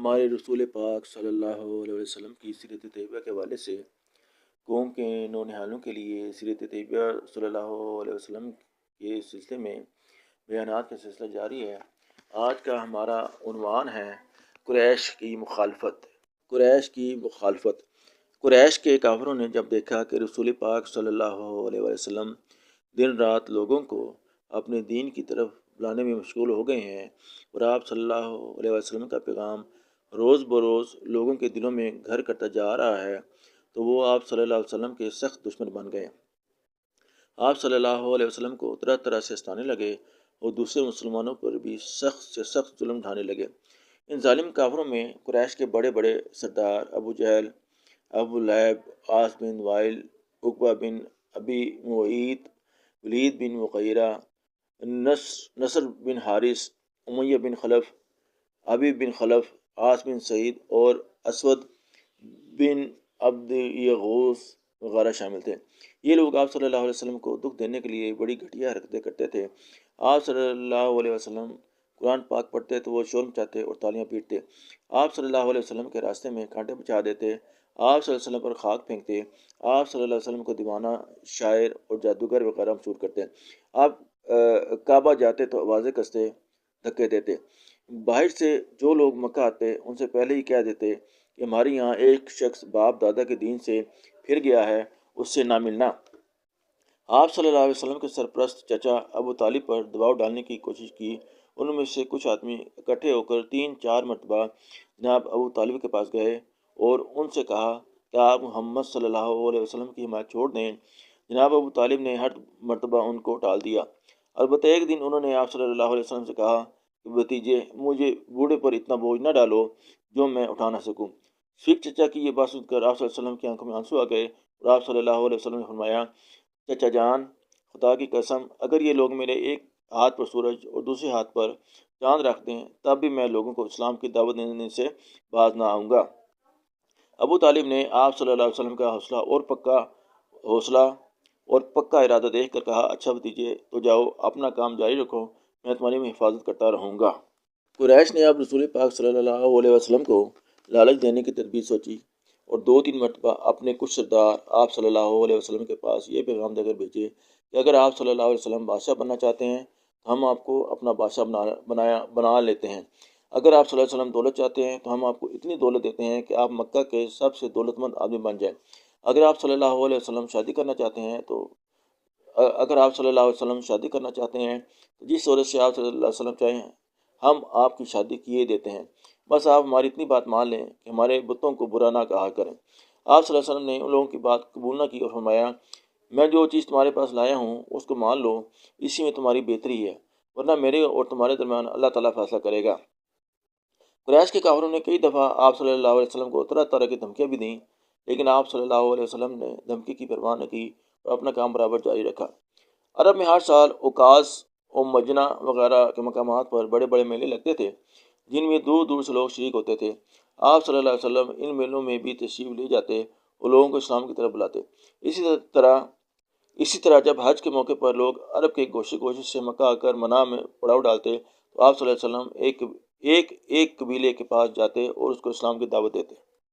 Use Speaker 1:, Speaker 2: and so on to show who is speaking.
Speaker 1: ہمارے رسول پاک صلی اللہ علیہ وسلم کی سیرت طیبہ کے حوالے سے قوم کے نونہالوں کے لیے سیرت طیبہ صلی اللہ علیہ وسلم کے سلسلے میں بیانات کا سلسلہ جاری ہے۔ آج کا ہمارا عنوان ہے قریش کی مخالفت۔ قریش کی مخالفت۔ قریش کے کافروں نے جب دیکھا کہ رسول پاک صلی اللہ علیہ وسلم دن رات لوگوں کو اپنے دین کی طرف بلانے میں مشغول ہو گئے ہیں اور آپ صلی اللہ علیہ وسلم کا پیغام روز بروز لوگوں کے دلوں میں گھر کرتا جا رہا ہے تو وہ آپ صلی اللہ علیہ وسلم کے سخت دشمن بن گئے۔ آپ صلی اللہ علیہ وسلم کو طرح طرح سے ستانے لگے اور دوسرے مسلمانوں پر بھی سخت سے سخت ظلم ڈھانے لگے۔ ان ظالم کافروں میں قریش کے بڑے بڑے سردار ابو جہل، ابو لہب، عاص بن وائل، عقبہ بن ابی معیط، ولید بن مغیرہ، نصر بن حارث، امیہ بن خلف، حبیب بن خلف، عاص بن سعید اور اسود بن عبد یغوث وغیرہ شامل تھے۔ یہ لوگ آپ صلی اللہ علیہ وسلم کو دکھ دینے کے لیے بڑی گھٹیا حرکتیں کرتے تھے۔ آپ صلی اللہ علیہ وسلم قرآن پاک پڑھتے تو وہ شور مچاتے اور تالیاں پیٹتے۔ آپ صلی اللہ علیہ وسلم کے راستے میں کانٹے بچھا دیتے۔ آپ صلی اللہ علیہ وسلم پر خاک پھینکتے۔ آپ صلی اللہ علیہ وسلم کو دیوانہ، شاعر اور جادوگر وغیرہ مسحور کرتے۔ آپ کعبہ جاتے تو آوازیں کستے، دھکے دیتے۔ باہر سے جو لوگ مکہ آتے ان سے پہلے ہی کہہ دیتے کہ ہمارے یہاں ایک شخص باپ دادا کے دین سے پھر گیا ہے، اس سے نہ ملنا۔ آپ صلی اللہ علیہ وسلم کے سرپرست چچا ابو طالب پر دباؤ ڈالنے کی کوشش کی۔ ان میں سے کچھ آدمی اکٹھے ہو کر 3-4 مرتبہ جناب ابو طالب کے پاس گئے اور ان سے کہا کہ آپ محمد صلی اللہ علیہ وسلم کی حمایت چھوڑ دیں۔ جناب ابو طالب نے ہر مرتبہ ان کو ٹال دیا۔ البتہ ایک دن انہوں نے آپ صلی اللہ علیہ وسلم سے کہا کہ بھتیجے، مجھے بوڑھے پر اتنا بوجھ نہ ڈالو جو میں اٹھا نہ سکوں۔ فیک چچا کی یہ بات سن کر آپ صلی اللہ علیہ وسلم کی آنکھوں میں آنسو آ گئے اور آپ صلی اللہ علیہ وسلم نے فرمایا، چچا جان، خدا کی قسم، اگر یہ لوگ میرے ایک ہاتھ پر سورج اور دوسرے ہاتھ پر چاند رکھ دیں تب بھی میں لوگوں کو اسلام کی دعوت دینے سے باز نہ آؤں گا۔ ابو طالب نے آپ صلی اللہ علیہ وسلم کا حوصلہ اور پکا ارادہ دیکھ کر کہا، اچھا بھتیجے، تو جاؤ، اپنا کام جاری رکھو، میں تمہاری حفاظت کرتا رہوں گا۔ قریش نے اب رسول پاک صلی اللہ علیہ وسلم کو لالچ دینے کی تدبیر سوچی اور 2-3 مرتبہ اپنے کچھ سردار آپ صلی اللہ علیہ وسلم کے پاس یہ پیغام دے کر بھیجے کہ اگر آپ صلی اللہ علیہ وسلم بادشاہ بننا چاہتے ہیں تو ہم آپ کو اپنا بادشاہ بنا لیتے ہیں۔ اگر آپ صلی اللہ علیہ وسلم دولت چاہتے ہیں تو ہم آپ کو اتنی دولت دیتے ہیں کہ آپ مکہ کے سب سے دولت مند آدمی بن جائیں۔ اگر آپ صلی اللہ علیہ وسلم شادی کرنا چاہتے ہیں تو جس عورت سے آپ صلی اللہ علیہ وسلم چاہیں ہم آپ کی شادی کیے دیتے ہیں، بس آپ ہماری اتنی بات مان لیں کہ ہمارے بتوں کو برا نہ کہا کریں۔ آپ صلی اللہ علیہ وسلم نے ان لوگوں کی بات قبول نہ کی اور فرمایا، میں جو چیز تمہارے پاس لایا ہوں اس کو مان لو، اسی میں تمہاری بہتری ہے، ورنہ میرے اور تمہارے درمیان اللہ تعالیٰ فیصلہ کرے گا۔ قریش کے کافروں نے کئی دفعہ آپ صلی اللہ علیہ وسلم کو طرح طرح کی دھمکیاں بھی دیں، لیکن آپ صلی اللہ علیہ وسلم نے دھمکی کی پرواہ نہ کی اور اپنا کام برابر جاری رکھا۔ عرب میں ہر سال اوکاس اور مجنہ وغیرہ کے مقامات پر بڑے بڑے میلے لگتے تھے جن میں دور دور سے لوگ شریک ہوتے تھے۔ آپ صلی اللہ علیہ وسلم ان میلوں میں بھی تشریف لے جاتے اور لوگوں کو اسلام کی طرف بلاتے۔ اسی طرح جب حج کے موقع پر لوگ عرب کے گوشے گوشے سے مکہ آ کر منع میں پڑاؤ ڈالتے تو آپ صلی اللہ علیہ وسلم ایک ایک قبیلے کے پاس جاتے اور اس کو اسلام کی دعوت دیتے۔